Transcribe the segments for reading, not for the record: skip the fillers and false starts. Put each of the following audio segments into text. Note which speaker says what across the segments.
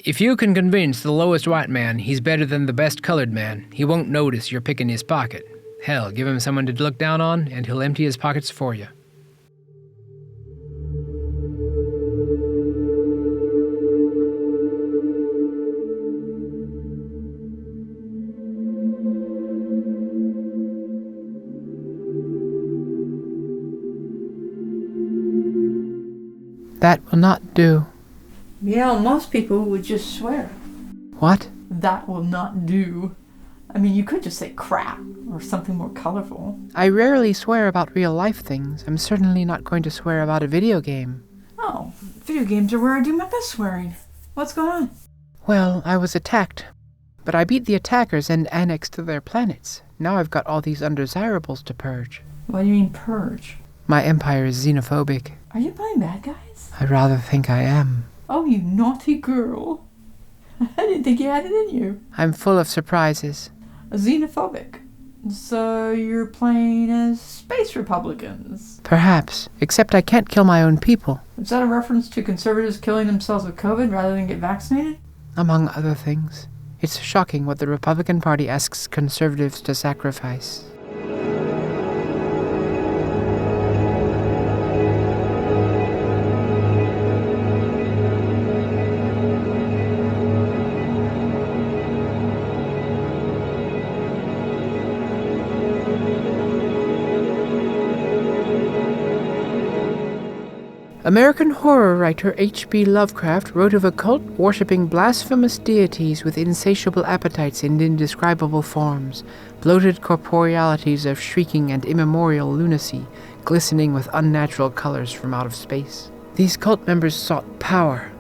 Speaker 1: If you can convince the lowest white man he's better than the best colored man, he won't notice you're picking his pocket. Hell, give him someone to look down on, and he'll empty his pockets for you.
Speaker 2: That will not do.
Speaker 3: Yeah, most people would just swear.
Speaker 2: What?
Speaker 3: That will not do. I mean, you could just say crap or something more colorful.
Speaker 2: I rarely swear about real-life things. I'm certainly not going to swear about a video game.
Speaker 3: Oh, video games are where I do my best swearing. What's going on?
Speaker 2: Well, I was attacked. But I beat the attackers and annexed their planets. Now I've got all these undesirables to purge.
Speaker 3: What do you mean, purge?
Speaker 2: My empire is xenophobic.
Speaker 3: Are you playing bad guys?
Speaker 2: I rather think I am.
Speaker 3: Oh, you naughty girl. I didn't think you had it in you.
Speaker 2: I'm full of surprises.
Speaker 3: Xenophobic. So you're playing as space Republicans.
Speaker 2: Perhaps, except I can't kill my own people.
Speaker 3: Is that a reference to conservatives killing themselves with COVID rather than get vaccinated?
Speaker 2: Among other things. It's shocking what the Republican Party asks conservatives to sacrifice. American horror writer H.P. Lovecraft wrote of a cult worshipping blasphemous deities with insatiable appetites and indescribable forms, bloated corporealities of shrieking and immemorial lunacy, glistening with unnatural colors from out of space. These cult members sought power.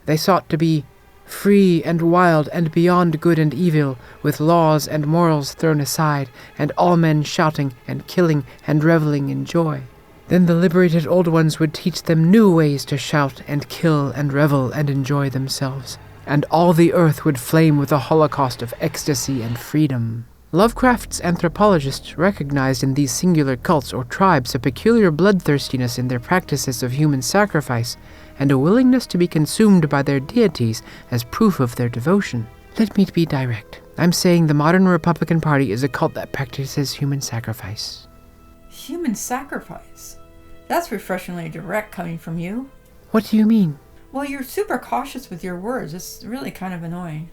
Speaker 2: They sought to be free and wild and beyond good and evil, with laws and morals thrown aside, and all men shouting and killing and reveling in joy. Then the liberated old ones would teach them new ways to shout and kill and revel and enjoy themselves, and all the earth would flame with a holocaust of ecstasy and freedom. Lovecraft's anthropologists recognized in these singular cults or tribes a peculiar bloodthirstiness in their practices of human sacrifice, and a willingness to be consumed by their deities as proof of their devotion. Let me be direct. I'm saying the modern Republican Party is a cult that practices human sacrifice.
Speaker 3: Human sacrifice? That's refreshingly direct coming from you.
Speaker 2: What do you mean?
Speaker 3: Well, you're super cautious with your words. It's really kind of annoying.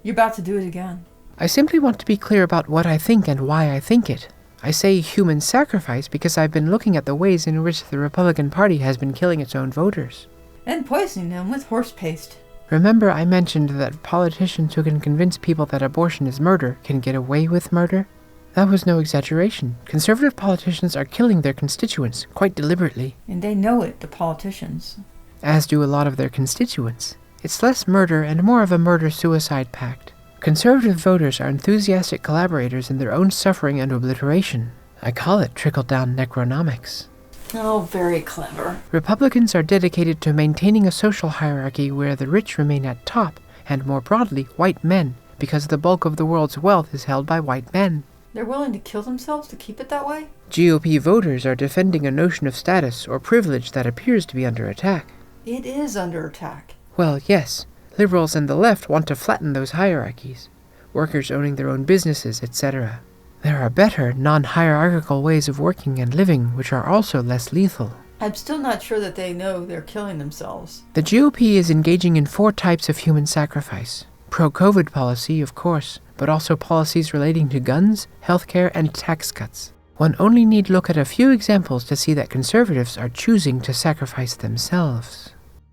Speaker 3: You're about to do it again.
Speaker 2: I simply want to be clear about what I think and why I think it. I say human sacrifice because I've been looking at the ways in which the Republican Party has been killing its own voters.
Speaker 3: And poisoning them with horse paste.
Speaker 2: Remember I mentioned that politicians who can convince people that abortion is murder can get away with murder? That was no exaggeration. Conservative politicians are killing their constituents, quite deliberately.
Speaker 3: And they know it, the politicians.
Speaker 2: As do a lot of their constituents. It's less murder and more of a murder-suicide pact. Conservative voters are enthusiastic collaborators in their own suffering and obliteration. I call it trickle-down necronomics.
Speaker 3: Oh, very clever.
Speaker 2: Republicans are dedicated to maintaining a social hierarchy where the rich remain at top, and more broadly, white men, because the bulk of the world's wealth is held by white men.
Speaker 3: They're willing to kill themselves to keep it that way?
Speaker 2: GOP voters are defending a notion of status or privilege that appears to be under attack.
Speaker 3: It is under attack.
Speaker 2: Well, yes. Liberals and the left want to flatten those hierarchies. Workers owning their own businesses, etc. There are better, non-hierarchical ways of working and living which are also less lethal.
Speaker 3: I'm still not sure that they know they're killing themselves.
Speaker 2: The GOP is engaging in 4 types of human sacrifice. Pro-COVID policy, of course, but also policies relating to guns, healthcare, and tax cuts. One only need look at a few examples to see that conservatives are choosing to sacrifice themselves.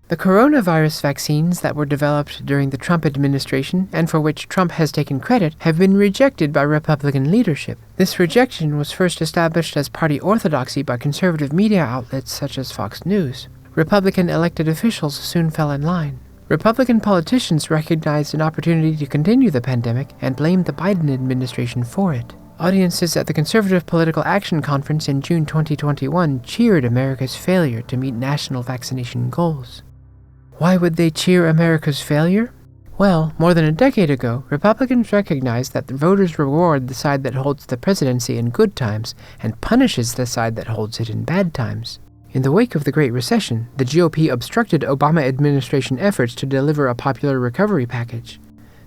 Speaker 2: The coronavirus vaccines that were developed during the Trump administration, and for which Trump has taken credit, have been rejected by Republican leadership. This rejection was first established as party orthodoxy by conservative media outlets such as Fox News. Republican elected officials soon fell in line. Republican politicians recognized an opportunity to continue the pandemic and blamed the Biden administration for it. Audiences at the Conservative Political Action Conference in June 2021 cheered America's failure to meet national vaccination goals. Why would they cheer America's failure? Well, more than a decade ago, Republicans recognized that the voters reward the side that holds the presidency in good times and punishes the side that holds it in bad times. In the wake of the Great Recession, the GOP obstructed Obama administration efforts to deliver a popular recovery package.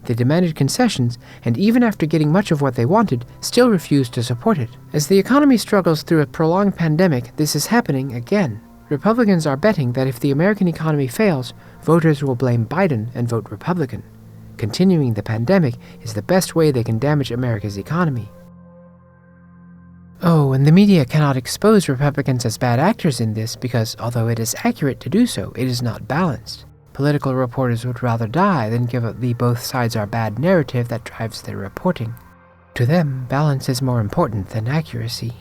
Speaker 2: They demanded concessions, and even after getting much of what they wanted, still refused to support it. As the economy struggles through a prolonged pandemic, this is happening again. Republicans are betting that if the American economy fails, voters will blame Biden and vote Republican. Continuing the pandemic is the best way they can damage America's economy. Oh, and the media cannot expose Republicans as bad actors in this because, although it is accurate to do so, it is not balanced. Political reporters would rather die than give the both sides are bad narrative that drives their reporting. To them, balance is more important than accuracy.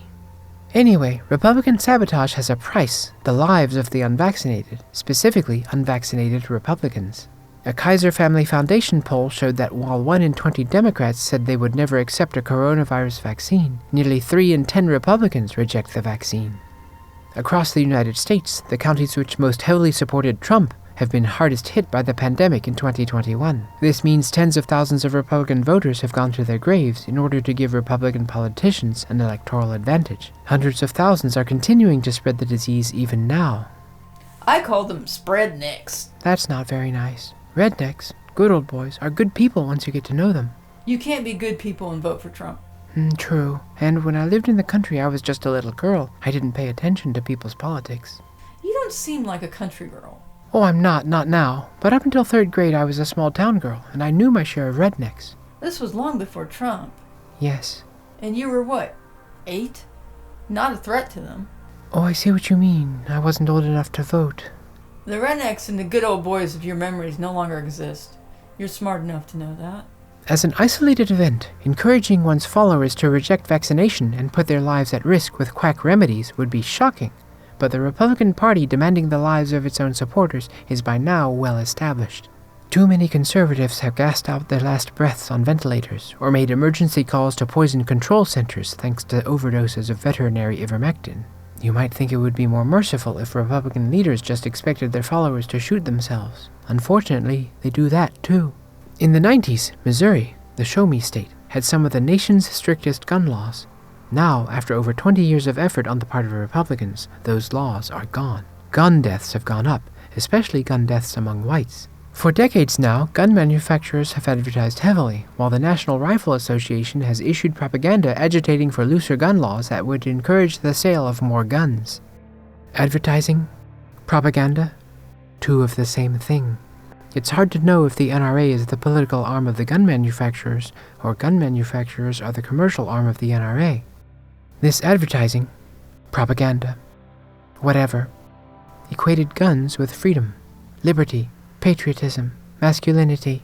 Speaker 2: Anyway, Republican sabotage has a price: the lives of the unvaccinated, specifically unvaccinated Republicans. A Kaiser Family Foundation poll showed that while 1 in 20 Democrats said they would never accept a coronavirus vaccine, nearly 3 in 10 Republicans reject the vaccine. Across the United States, the counties which most heavily supported Trump have been hardest hit by the pandemic in 2021. This means tens of thousands of Republican voters have gone to their graves in order to give Republican politicians an electoral advantage. Hundreds of thousands are continuing to spread the disease even now.
Speaker 3: I call them Spreadnecks.
Speaker 2: That's not very nice. Rednecks, good old boys, are good people once you get to know them.
Speaker 3: You can't be good people and vote for Trump.
Speaker 2: True. And when I lived in the country, I was just a little girl. I didn't pay attention to people's politics.
Speaker 3: You don't seem like a country girl.
Speaker 2: Oh, I'm not now. But up until 3rd grade, I was a small town girl, and I knew my share of rednecks.
Speaker 3: This was long before Trump.
Speaker 2: Yes.
Speaker 3: And you were what, 8? Not a threat to them.
Speaker 2: Oh, I see what you mean. I wasn't old enough to vote.
Speaker 3: The rednecks and the good old boys of your memories no longer exist. You're smart enough to know that.
Speaker 2: As an isolated event, encouraging one's followers to reject vaccination and put their lives at risk with quack remedies would be shocking. But the Republican Party demanding the lives of its own supporters is by now well established. Too many conservatives have gasped out their last breaths on ventilators or made emergency calls to poison control centers thanks to overdoses of veterinary ivermectin. You might think it would be more merciful if Republican leaders just expected their followers to shoot themselves. Unfortunately, they do that too. In the 90s, Missouri, the show-me state, had some of the nation's strictest gun laws. Now, after over 20 years of effort on the part of Republicans, those laws are gone. Gun deaths have gone up, especially gun deaths among whites. For decades now, gun manufacturers have advertised heavily, while the National Rifle Association has issued propaganda agitating for looser gun laws that would encourage the sale of more guns. Advertising? Propaganda? Two of the same thing. It's hard to know if the NRA is the political arm of the gun manufacturers, or gun manufacturers are the commercial arm of the NRA. This advertising, propaganda, whatever, equated guns with freedom, liberty, patriotism, masculinity.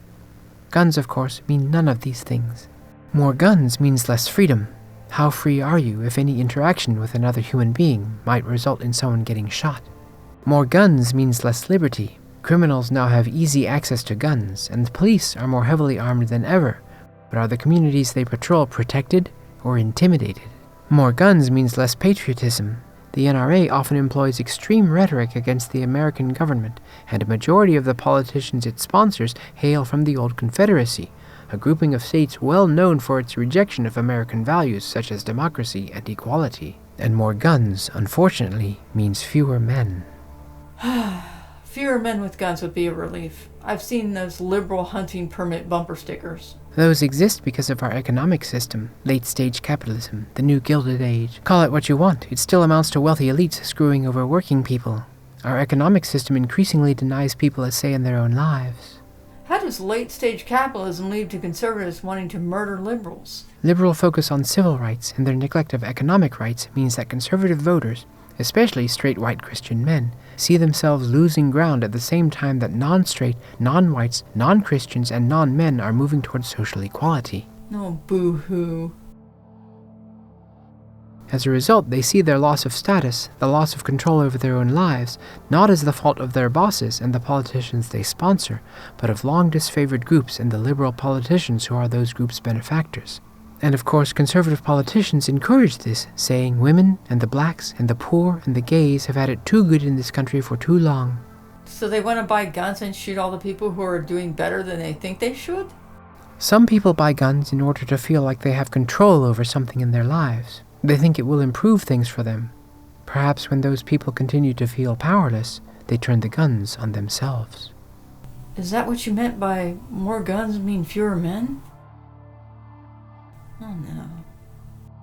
Speaker 2: Guns, of course, mean none of these things. More guns means less freedom. How free are you if any interaction with another human being might result in someone getting shot? More guns means less liberty. Criminals now have easy access to guns, and the police are more heavily armed than ever. But are the communities they patrol protected or intimidated? More guns means less patriotism. The NRA often employs extreme rhetoric against the American government, and a majority of the politicians it sponsors hail from the old Confederacy, a grouping of states well known for its rejection of American values such as democracy and equality. And more guns, unfortunately, means fewer men.
Speaker 3: Fewer men with guns would be a relief. I've seen those liberal hunting permit bumper stickers.
Speaker 2: Those exist because of our economic system, late-stage capitalism, the new Gilded Age. Call it what you want, it still amounts to wealthy elites screwing over working people. Our economic system increasingly denies people a say in their own lives.
Speaker 3: How does late-stage capitalism lead to conservatives wanting to murder liberals?
Speaker 2: Liberal focus on civil rights and their neglect of economic rights means that conservative voters, especially straight white Christian men, see themselves losing ground at the same time that non-straight, non-whites, non-Christians, and non-men are moving towards social equality.
Speaker 3: Oh, boo-hoo.
Speaker 2: As a result, they see their loss of status, the loss of control over their own lives, not as the fault of their bosses and the politicians they sponsor, but of long disfavored groups and the liberal politicians who are those groups' benefactors. And of course, conservative politicians encourage this, saying women and the blacks and the poor and the gays have had it too good in this country for too long.
Speaker 3: So they want to buy guns and shoot all the people who are doing better than they think they should?
Speaker 2: Some people buy guns in order to feel like they have control over something in their lives. They think it will improve things for them. Perhaps when those people continued to feel powerless, they turned the guns on themselves.
Speaker 3: Is that what you meant by more guns mean fewer men? Oh no.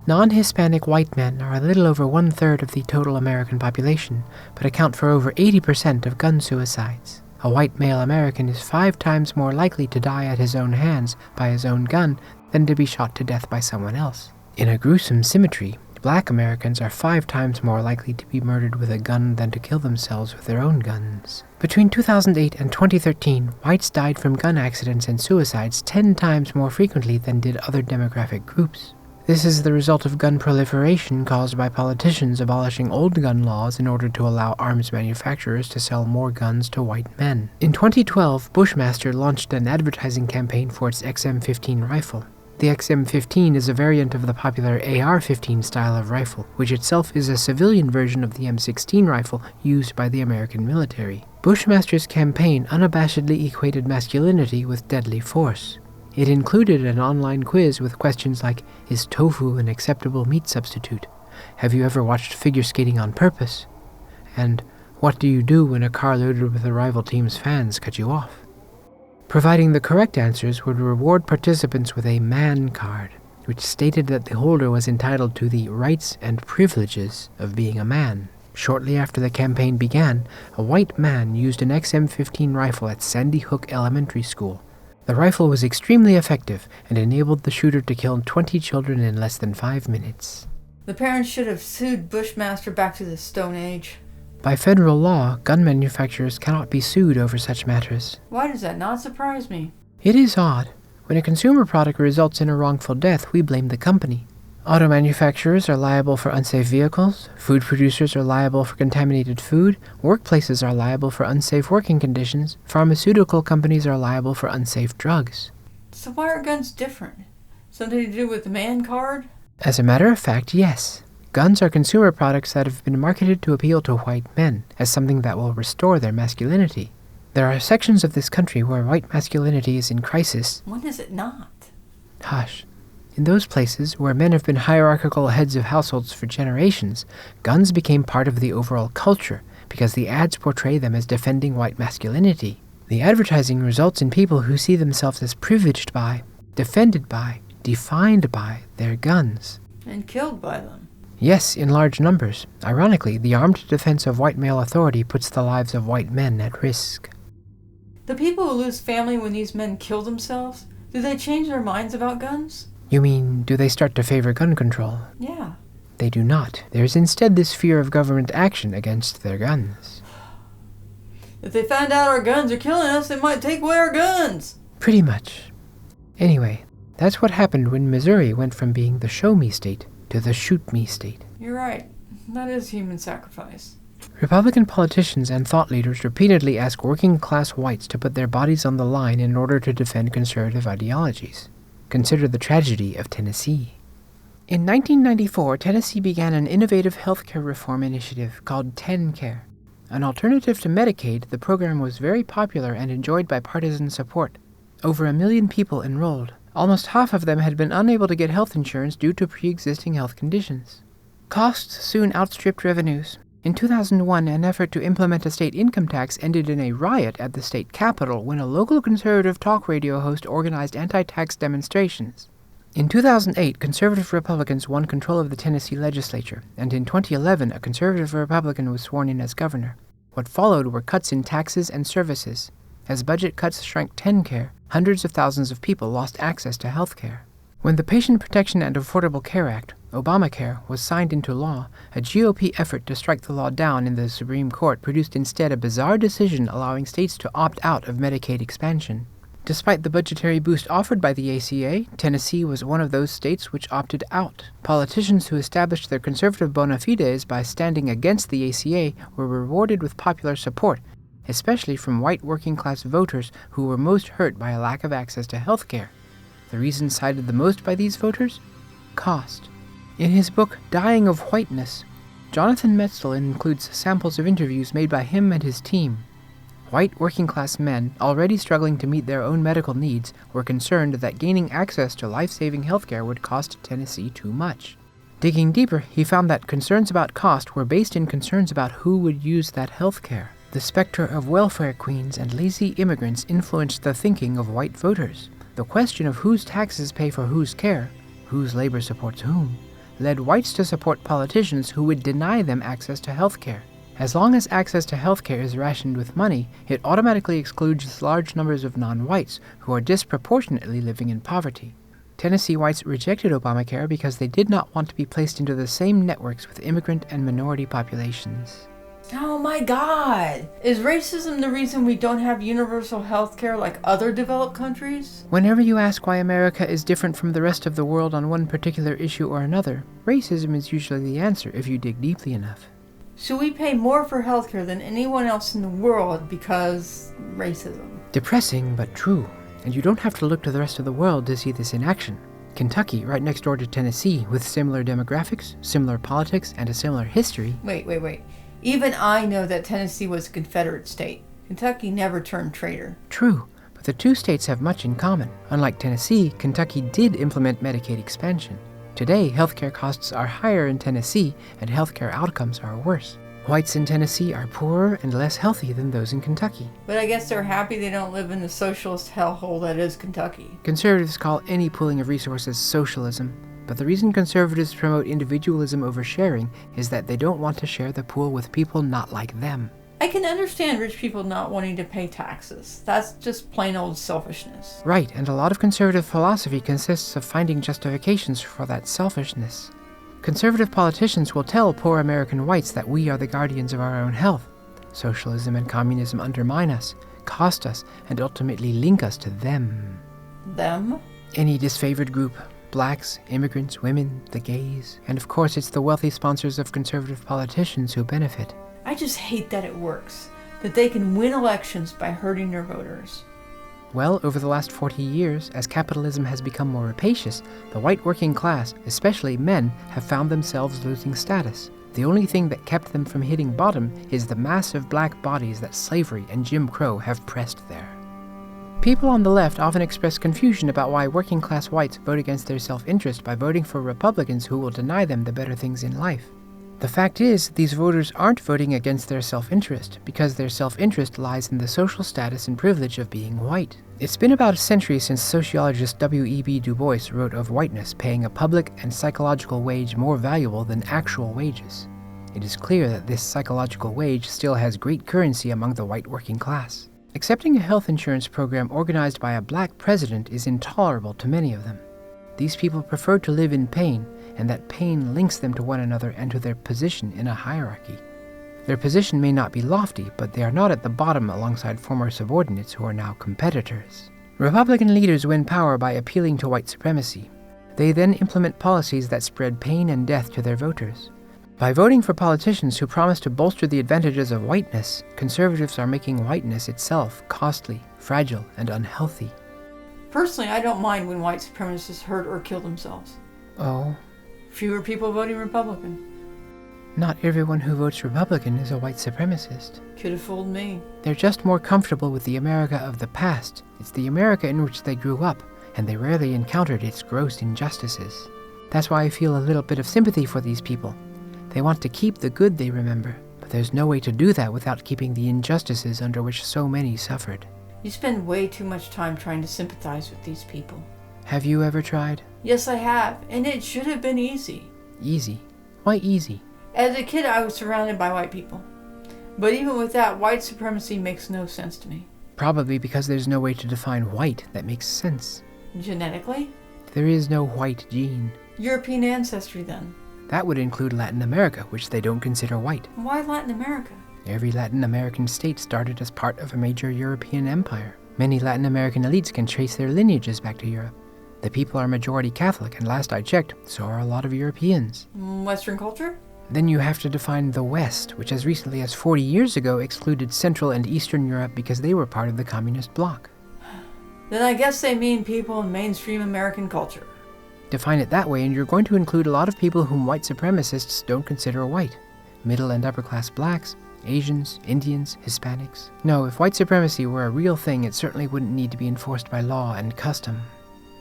Speaker 2: Non-Hispanic white men are a little over 1/3 of the total American population, but account for over 80% of gun suicides. A white male American is 5 times more likely to die at his own hands by his own gun than to be shot to death by someone else. In a gruesome symmetry, Black Americans are 5 times more likely to be murdered with a gun than to kill themselves with their own guns. Between 2008 and 2013, whites died from gun accidents and suicides 10 times more frequently than did other demographic groups. This is the result of gun proliferation caused by politicians abolishing old gun laws in order to allow arms manufacturers to sell more guns to white men. In 2012, Bushmaster launched an advertising campaign for its XM15 rifle. The XM15 is a variant of the popular AR-15 style of rifle, which itself is a civilian version of the M16 rifle used by the American military. Bushmaster's campaign unabashedly equated masculinity with deadly force. It included an online quiz with questions like, is tofu an acceptable meat substitute? Have you ever watched figure skating on purpose? And what do you do when a car loaded with a rival team's fans cut you off? Providing the correct answers would reward participants with a man card, which stated that the holder was entitled to the rights and privileges of being a man. Shortly after the campaign began, a white man used an XM15 rifle at Sandy Hook Elementary School. The rifle was extremely effective and enabled the shooter to kill 20 children in less than 5 minutes.
Speaker 3: The parents should have sued Bushmaster back to the Stone Age.
Speaker 2: By federal law, gun manufacturers cannot be sued over such matters.
Speaker 3: Why does that not surprise me?
Speaker 2: It is odd. When a consumer product results in a wrongful death, we blame the company. Auto manufacturers are liable for unsafe vehicles, food producers are liable for contaminated food, workplaces are liable for unsafe working conditions, pharmaceutical companies are liable for unsafe drugs.
Speaker 3: So why are guns different? Something to do with the man card?
Speaker 2: As a matter of fact, yes. Guns are consumer products that have been marketed to appeal to white men as something that will restore their masculinity. There are sections of this country where white masculinity is in crisis.
Speaker 3: When is it not?
Speaker 2: Hush. In those places where men have been hierarchical heads of households for generations, guns became part of the overall culture because the ads portray them as defending white masculinity. The advertising results in people who see themselves as privileged by, defended by, defined by their guns.
Speaker 3: And killed by them.
Speaker 2: Yes, in large numbers. Ironically, the armed defense of white male authority puts the lives of white men at risk.
Speaker 3: The people who lose family when these men kill themselves, do they change their minds about guns?
Speaker 2: You mean, do they start to favor gun control?
Speaker 3: Yeah.
Speaker 2: They do not. There's instead this fear of government action against their guns.
Speaker 3: If they find out our guns are killing us, they might take away our guns.
Speaker 2: Pretty much. Anyway, that's what happened when Missouri went from being the show-me state to the shoot-me state.
Speaker 3: You're right. That is human sacrifice.
Speaker 2: Republican politicians and thought leaders repeatedly ask working-class whites to put their bodies on the line in order to defend conservative ideologies. Consider the tragedy of Tennessee. In 1994, Tennessee began an innovative healthcare reform initiative called TennCare. An alternative to Medicaid, the program was very popular and enjoyed bipartisan support. Over 1 million people enrolled. Almost half of them had been unable to get health insurance due to pre-existing health conditions. Costs soon outstripped revenues. In 2001, an effort to implement a state income tax ended in a riot at the state capitol when a local conservative talk radio host organized anti-tax demonstrations. In 2008, conservative Republicans won control of the Tennessee legislature, and in 2011, a conservative Republican was sworn in as governor. What followed were cuts in taxes and services. As budget cuts shrank TennCare, hundreds of thousands of people lost access to health care. When the Patient Protection and Affordable Care Act, Obamacare, was signed into law, a GOP effort to strike the law down in the Supreme Court produced instead a bizarre decision allowing states to opt out of Medicaid expansion. Despite the budgetary boost offered by the ACA, Tennessee was one of those states which opted out. Politicians who established their conservative bona fides by standing against the ACA were rewarded with popular support, especially from white working-class voters who were most hurt by a lack of access to health care. The reason cited the most by these voters? Cost. In his book, Dying of Whiteness, Jonathan Metzl includes samples of interviews made by him and his team. White working-class men, already struggling to meet their own medical needs, were concerned that gaining access to life-saving healthcare would cost Tennessee too much. Digging deeper, he found that concerns about cost were based in concerns about who would use that health care. The specter of welfare queens and lazy immigrants influenced the thinking of white voters. The question of whose taxes pay for whose care, whose labor supports whom, led whites to support politicians who would deny them access to health care. As long as access to health care is rationed with money, it automatically excludes large numbers of non-whites who are disproportionately living in poverty. Tennessee whites rejected Obamacare because they did not want to be placed into the same networks with immigrant and minority populations.
Speaker 3: Oh my God! Is racism the reason we don't have universal health care like other developed countries?
Speaker 2: Whenever you ask why America is different from the rest of the world on one particular issue or another, racism is usually the answer if you dig deeply enough.
Speaker 3: So we pay more for health care than anyone else in the world because racism.
Speaker 2: Depressing, but true. And you don't have to look to the rest of the world to see this in action. Kentucky, right next door to Tennessee, with similar demographics, similar politics, and a similar history.
Speaker 3: Wait. Even I know that Tennessee was a Confederate state. Kentucky never turned traitor.
Speaker 2: True, but the two states have much in common. Unlike Tennessee, Kentucky did implement Medicaid expansion. Today, healthcare costs are higher in Tennessee, and healthcare outcomes are worse. Whites in Tennessee are poorer and less healthy than those in Kentucky.
Speaker 3: But I guess they're happy they don't live in the socialist hellhole that is Kentucky.
Speaker 2: Conservatives call any pooling of resources socialism, but the reason conservatives promote individualism over sharing is that they don't want to share the pool with people not like them.
Speaker 3: I can understand rich people not wanting to pay taxes. That's just plain old selfishness.
Speaker 2: Right, and a lot of conservative philosophy consists of finding justifications for that selfishness. Conservative politicians will tell poor American whites that we are the guardians of our own health. Socialism and communism undermine us, cost us, and ultimately link us to them.
Speaker 3: Them?
Speaker 2: Any disfavored group. Blacks, immigrants, women, the gays, and of course it's the wealthy sponsors of conservative politicians who benefit.
Speaker 3: I just hate that it works. That they can win elections by hurting their voters.
Speaker 2: Well, over the last 40 years, as capitalism has become more rapacious, the white working class, especially men, have found themselves losing status. The only thing that kept them from hitting bottom is the massive black bodies that slavery and Jim Crow have pressed there. People on the left often express confusion about why working class whites vote against their self-interest by voting for Republicans who will deny them the better things in life. The fact is, these voters aren't voting against their self-interest, because their self-interest lies in the social status and privilege of being white. It's been about a century since sociologist W.E.B. Du Bois wrote of whiteness paying a public and psychological wage more valuable than actual wages. It is clear that this psychological wage still has great currency among the white working class. Accepting a health insurance program organized by a black president is intolerable to many of them. These people prefer to live in pain, and that pain links them to one another and to their position in a hierarchy. Their position may not be lofty, but they are not at the bottom alongside former subordinates who are now competitors. Republican leaders win power by appealing to white supremacy. They then implement policies that spread pain and death to their voters. By voting for politicians who promise to bolster the advantages of whiteness, conservatives are making whiteness itself costly, fragile, and unhealthy.
Speaker 3: Personally, I don't mind when white supremacists hurt or kill themselves.
Speaker 2: Oh.
Speaker 3: Fewer people voting Republican.
Speaker 2: Not everyone who votes Republican is a white supremacist.
Speaker 3: Could have fooled me.
Speaker 2: They're just more comfortable with the America of the past. It's the America in which they grew up, and they rarely encountered its gross injustices. That's why I feel a little bit of sympathy for these people. They want to keep the good they remember, but there's no way to do that without keeping the injustices under which so many suffered.
Speaker 3: You spend way too much time trying to sympathize with these people.
Speaker 2: Have you ever tried?
Speaker 3: Yes, I have, and it should have been easy.
Speaker 2: Easy? Why easy?
Speaker 3: As a kid, I was surrounded by white people. But even with that, white supremacy makes no sense to me.
Speaker 2: Probably because there's no way to define white that makes sense.
Speaker 3: Genetically?
Speaker 2: There is no white gene.
Speaker 3: European ancestry, then?
Speaker 2: That would include Latin America, which they don't consider white.
Speaker 3: Why Latin America?
Speaker 2: Every Latin American state started as part of a major European empire. Many Latin American elites can trace their lineages back to Europe. The people are majority Catholic, and last I checked, so are a lot of Europeans.
Speaker 3: Western culture?
Speaker 2: Then you have to define the West, which as recently as 40 years ago excluded Central and Eastern Europe because they were part of the communist bloc.
Speaker 3: Then I guess they mean people in mainstream American culture.
Speaker 2: Define it that way, and you're going to include a lot of people whom white supremacists don't consider white. Middle and upper class blacks, Asians, Indians, Hispanics. No, if white supremacy were a real thing, it certainly wouldn't need to be enforced by law and custom.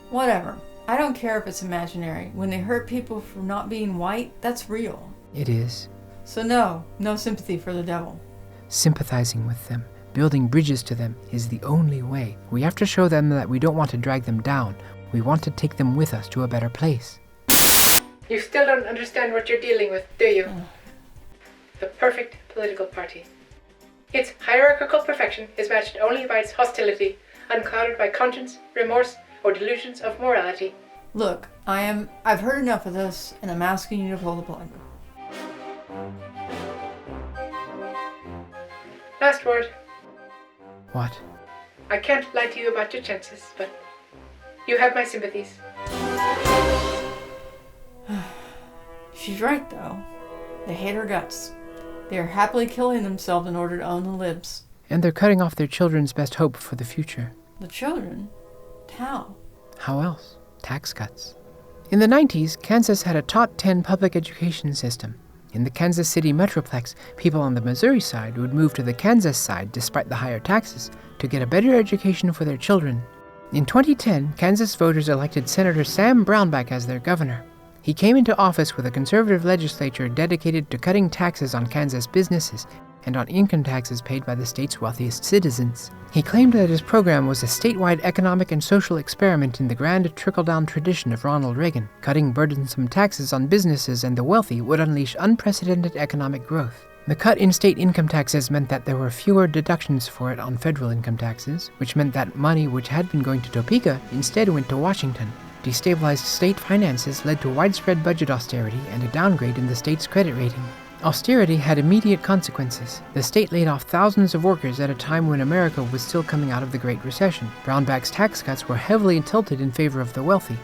Speaker 3: Whatever. I don't care if it's imaginary. When they hurt people for not being white, that's real.
Speaker 1: It is.
Speaker 3: So no sympathy for the devil.
Speaker 1: Sympathizing with them, building bridges to them, is the only way. We have to show them that we don't want to drag them down. We want to take them with us to a better place.
Speaker 2: You still don't understand what you're dealing with, do you? The perfect political party. Its hierarchical perfection is matched only by its hostility, unclouded by conscience, remorse, or delusions of morality.
Speaker 3: Look, I've heard enough of this, and I'm asking you to pull the plug.
Speaker 2: Last word.
Speaker 1: What?
Speaker 2: I can't lie to you about your chances, but you have my sympathies.
Speaker 3: She's right, though. They hate her guts. They are happily killing themselves in order to own the libs.
Speaker 1: And they're cutting off their children's best hope for the future.
Speaker 3: The children? How?
Speaker 1: How else? Tax cuts. In the 90s, Kansas had a top 10 public education system. In the Kansas City Metroplex, people on the Missouri side would move to the Kansas side despite the higher taxes to get a better education for their children. In 2010, Kansas voters elected Senator Sam Brownback as their governor. He came into office with a conservative legislature dedicated to cutting taxes on Kansas businesses and on income taxes paid by the state's wealthiest citizens. He claimed that his program was a statewide economic and social experiment in the grand trickle-down tradition of Ronald Reagan. Cutting burdensome taxes on businesses and the wealthy would unleash unprecedented economic growth. The cut in state income taxes meant that there were fewer deductions for it on federal income taxes, which meant that money which had been going to Topeka instead went to Washington. Destabilized state finances led to widespread budget austerity and a downgrade in the state's credit rating. Austerity had immediate consequences. The state laid off thousands of workers at a time when America was still coming out of the Great Recession. Brownback's tax cuts were heavily tilted in favor of the wealthy.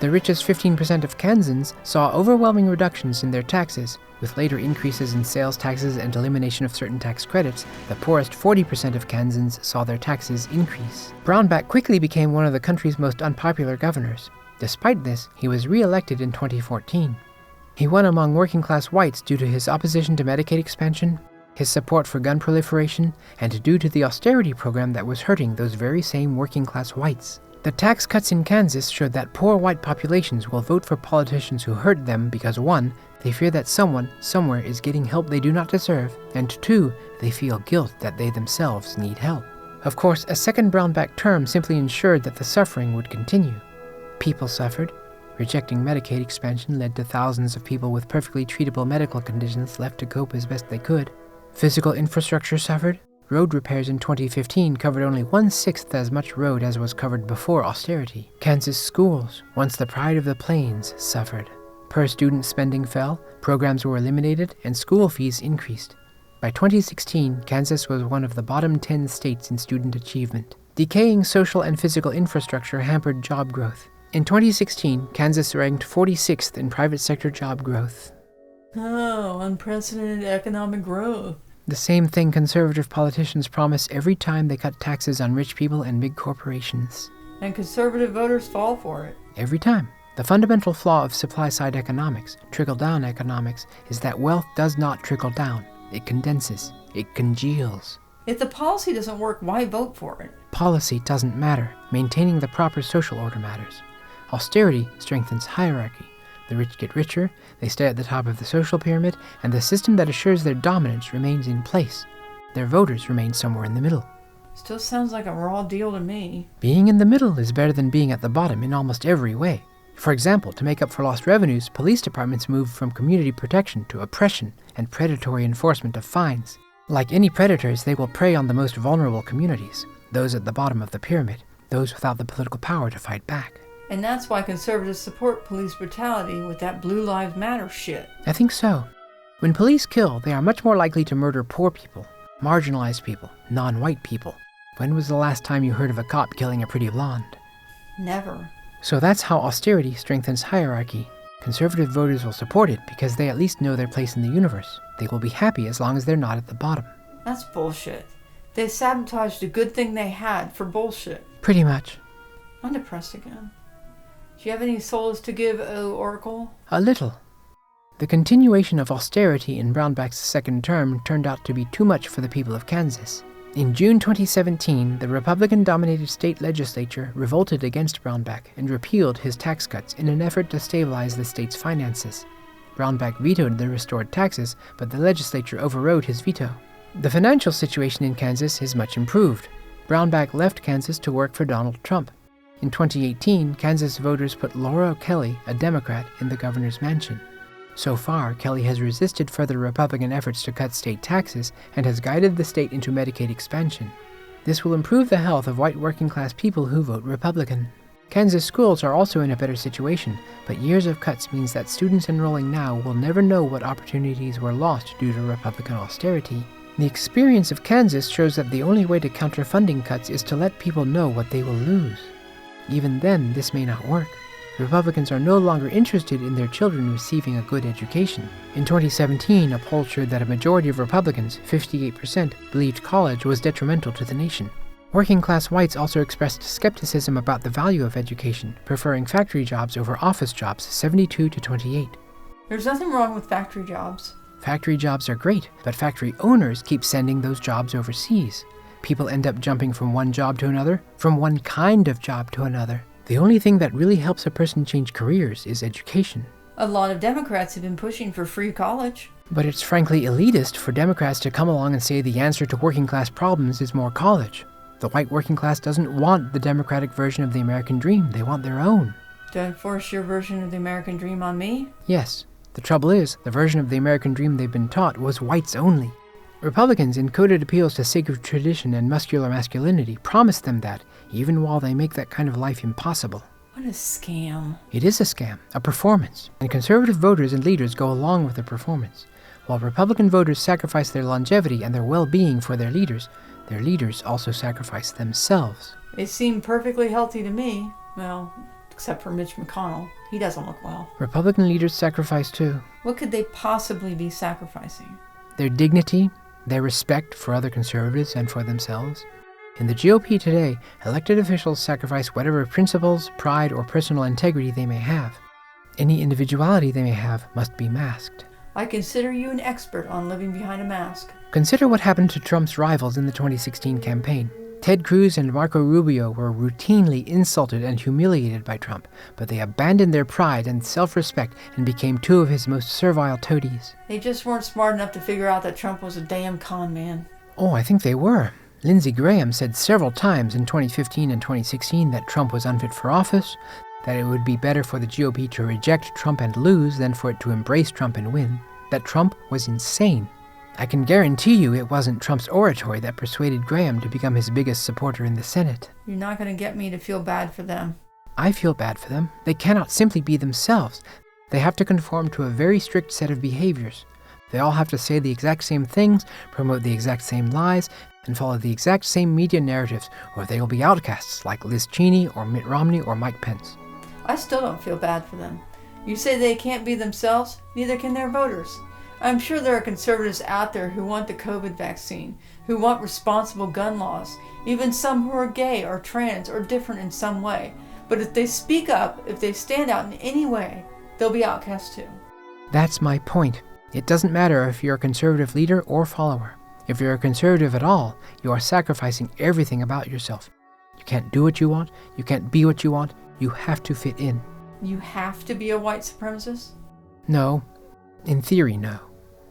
Speaker 1: The richest 15% of Kansans saw overwhelming reductions in their taxes, with later increases in sales taxes and elimination of certain tax credits. The poorest 40% of Kansans saw their taxes increase. Brownback quickly became one of the country's most unpopular governors. Despite this, he was re-elected in 2014. He won among working-class whites due to his opposition to Medicaid expansion, his support for gun proliferation, and due to the austerity program that was hurting those very same working-class whites. The tax cuts in Kansas showed that poor white populations will vote for politicians who hurt them because 1. They fear that someone, somewhere is getting help they do not deserve, and 2. They feel guilt that they themselves need help. Of course, a second Brownback term simply ensured that the suffering would continue. People suffered. Rejecting Medicaid expansion led to thousands of people with perfectly treatable medical conditions left to cope as best they could. Physical infrastructure suffered. Road repairs in 2015 covered only 1/6 as much road as was covered before austerity. Kansas schools, once the pride of the plains, suffered. Per-student spending fell, programs were eliminated, and school fees increased. By 2016, Kansas was one of the bottom 10 states in student achievement. Decaying social and physical infrastructure hampered job growth. In 2016, Kansas ranked 46th in private sector job growth.
Speaker 3: Oh, unprecedented economic growth.
Speaker 1: The same thing conservative politicians promise every time they cut taxes on rich people and big corporations.
Speaker 3: And conservative voters fall for it.
Speaker 1: Every time. The fundamental flaw of supply-side economics, trickle-down economics, is that wealth does not trickle down. It condenses. It congeals.
Speaker 3: If the policy doesn't work, why vote for it?
Speaker 1: Policy doesn't matter. Maintaining the proper social order matters. Austerity strengthens hierarchy. The rich get richer, they stay at the top of the social pyramid, and the system that assures their dominance remains in place. Their voters remain somewhere in the middle.
Speaker 3: Still sounds like a raw deal to me.
Speaker 1: Being in the middle is better than being at the bottom in almost every way. For example, to make up for lost revenues, police departments moved from community protection to oppression and predatory enforcement of fines. Like any predators, they will prey on the most vulnerable communities, those at the bottom of the pyramid, those without the political power to fight back.
Speaker 3: And that's why conservatives support police brutality with that Blue Lives Matter shit.
Speaker 1: I think so. When police kill, they are much more likely to murder poor people, marginalized people, non-white people. When was the last time you heard of a cop killing a pretty blonde?
Speaker 3: Never.
Speaker 1: So that's how austerity strengthens hierarchy. Conservative voters will support it because they at least know their place in the universe. They will be happy as long as they're not at the bottom.
Speaker 3: That's bullshit. They sabotaged a good thing they had for bullshit.
Speaker 1: Pretty much.
Speaker 3: I'm depressed again. Do you have any solace to give, O Oracle?
Speaker 1: A little. The continuation of austerity in Brownback's second term turned out to be too much for the people of Kansas. In June 2017, the Republican-dominated state legislature revolted against Brownback and repealed his tax cuts in an effort to stabilize the state's finances. Brownback vetoed the restored taxes, but the legislature overrode his veto. The financial situation in Kansas is much improved. Brownback left Kansas to work for Donald Trump. In 2018, Kansas voters put Laura Kelly, a Democrat, in the governor's mansion. So far, Kelly has resisted further Republican efforts to cut state taxes and has guided the state into Medicaid expansion. This will improve the health of white working-class people who vote Republican. Kansas schools are also in a better situation, but years of cuts means that students enrolling now will never know what opportunities were lost due to Republican austerity. The experience of Kansas shows that the only way to counter funding cuts is to let people know what they will lose. Even then, this may not work. Republicans are no longer interested in their children receiving a good education. In 2017, a poll showed that a majority of Republicans, 58%, believed college was detrimental to the nation. Working-class whites also expressed skepticism about the value of education, preferring factory jobs over office jobs, 72 to 28.
Speaker 3: There's nothing wrong with factory jobs.
Speaker 1: Factory jobs are great, but factory owners keep sending those jobs overseas. People end up jumping from one job to another, from one kind of job to another. The only thing that really helps a person change careers is education.
Speaker 3: A lot of Democrats have been pushing for free college.
Speaker 1: But it's frankly elitist for Democrats to come along and say the answer to working class problems is more college. The white working class doesn't want the Democratic version of the American dream. They want their own.
Speaker 3: Don't force your version of the American dream on me?
Speaker 1: Yes. The trouble is, the version of the American dream they've been taught was whites only. Republicans, in coded appeals to sacred tradition and muscular masculinity, promise them that, even while they make that kind of life impossible.
Speaker 3: What a scam.
Speaker 1: It is a scam, a performance, and conservative voters and leaders go along with the performance. While Republican voters sacrifice their longevity and their well-being for their leaders also sacrifice themselves.
Speaker 3: They seem perfectly healthy to me. Well, except for Mitch McConnell. He doesn't look well.
Speaker 1: Republican leaders sacrifice too.
Speaker 3: What could they possibly be sacrificing?
Speaker 1: Their dignity, their respect for other conservatives and for themselves. In the GOP today, elected officials sacrifice whatever principles, pride, or personal integrity they may have. Any individuality they may have must be masked.
Speaker 3: I consider you an expert on living behind a mask.
Speaker 1: Consider what happened to Trump's rivals in the 2016 campaign. Ted Cruz and Marco Rubio were routinely insulted and humiliated by Trump, but they abandoned their pride and self-respect and became two of his most servile toadies.
Speaker 3: They just weren't smart enough to figure out that Trump was a damn con man.
Speaker 1: Oh, I think they were. Lindsey Graham said several times in 2015 and 2016 that Trump was unfit for office, that it would be better for the GOP to reject Trump and lose than for it to embrace Trump and win, that Trump was insane. I can guarantee you it wasn't Trump's oratory that persuaded Graham to become his biggest supporter in the Senate.
Speaker 3: You're not going to get me to feel bad for them.
Speaker 1: I feel bad for them. They cannot simply be themselves. They have to conform to a very strict set of behaviors. They all have to say the exact same things, promote the exact same lies, and follow the exact same media narratives, or they will be outcasts like Liz Cheney or Mitt Romney or Mike Pence.
Speaker 3: I still don't feel bad for them. You say they can't be themselves, neither can their voters. I'm sure there are conservatives out there who want the COVID vaccine, who want responsible gun laws, even some who are gay or trans or different in some way. But if they speak up, if they stand out in any way, they'll be outcast too.
Speaker 1: That's my point. It doesn't matter if you're a conservative leader or follower. If you're a conservative at all, you are sacrificing everything about yourself. You can't do what you want, you can't be what you want, you have to fit in.
Speaker 3: You have to be a white supremacist?
Speaker 1: No. In theory, no.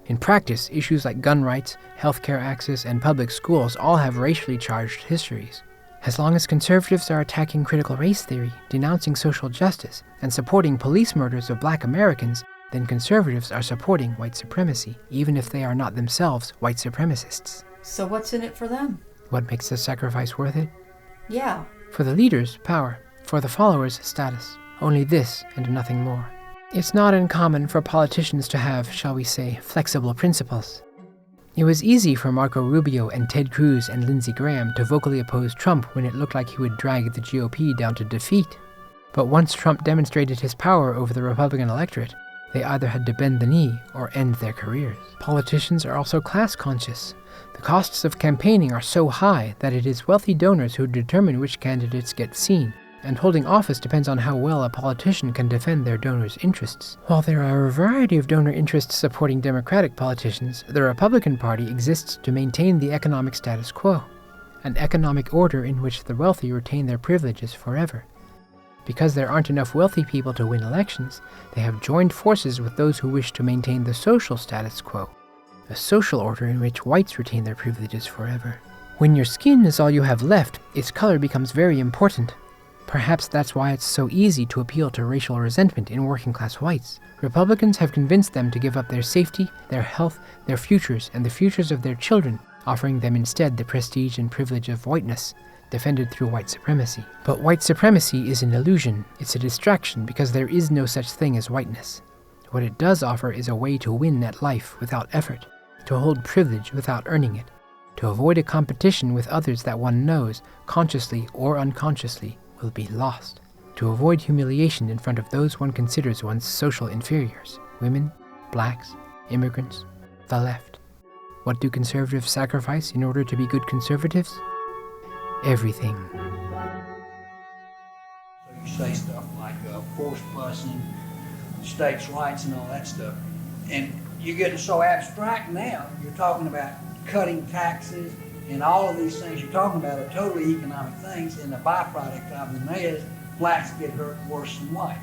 Speaker 1: In practice, issues like gun rights, healthcare access, and public schools all have racially charged histories. As long as conservatives are attacking critical race theory, denouncing social justice, and supporting police murders of black Americans, then conservatives are supporting white supremacy, even if they are not themselves white supremacists.
Speaker 3: So what's in it for them?
Speaker 1: What makes the sacrifice worth it?
Speaker 3: Yeah.
Speaker 1: For the leaders, power. For the followers, status. Only this and nothing more. It's not uncommon for politicians to have, shall we say, flexible principles. It was easy for Marco Rubio and Ted Cruz and Lindsey Graham to vocally oppose Trump when it looked like he would drag the GOP down to defeat. But once Trump demonstrated his power over the Republican electorate, they either had to bend the knee or end their careers. Politicians are also class-conscious. The costs of campaigning are so high that it is wealthy donors who determine which candidates get seen, and holding office depends on how well a politician can defend their donor's interests. While there are a variety of donor interests supporting Democratic politicians, the Republican Party exists to maintain the economic status quo, an economic order in which the wealthy retain their privileges forever. Because there aren't enough wealthy people to win elections, they have joined forces with those who wish to maintain the social status quo, a social order in which whites retain their privileges forever. When your skin is all you have left, its color becomes very important. Perhaps that's why it's so easy to appeal to racial resentment in working-class whites. Republicans have convinced them to give up their safety, their health, their futures, and the futures of their children, offering them instead the prestige and privilege of whiteness, defended through white supremacy. But white supremacy is an illusion. It's a distraction because there is no such thing as whiteness. What it does offer is a way to win at life without effort, to hold privilege without earning it, to avoid a competition with others that one knows, consciously or unconsciously, will be lost, to avoid humiliation in front of those one considers one's social inferiors, women, blacks, immigrants, the left. What do conservatives sacrifice in order to be good conservatives? Everything.
Speaker 4: So you say stuff like force busing, states' rights and all that stuff. And you're getting so abstract now, you're talking about cutting taxes and all of these things you're talking about are totally economic things, and the byproduct of them is blacks get hurt worse than whites.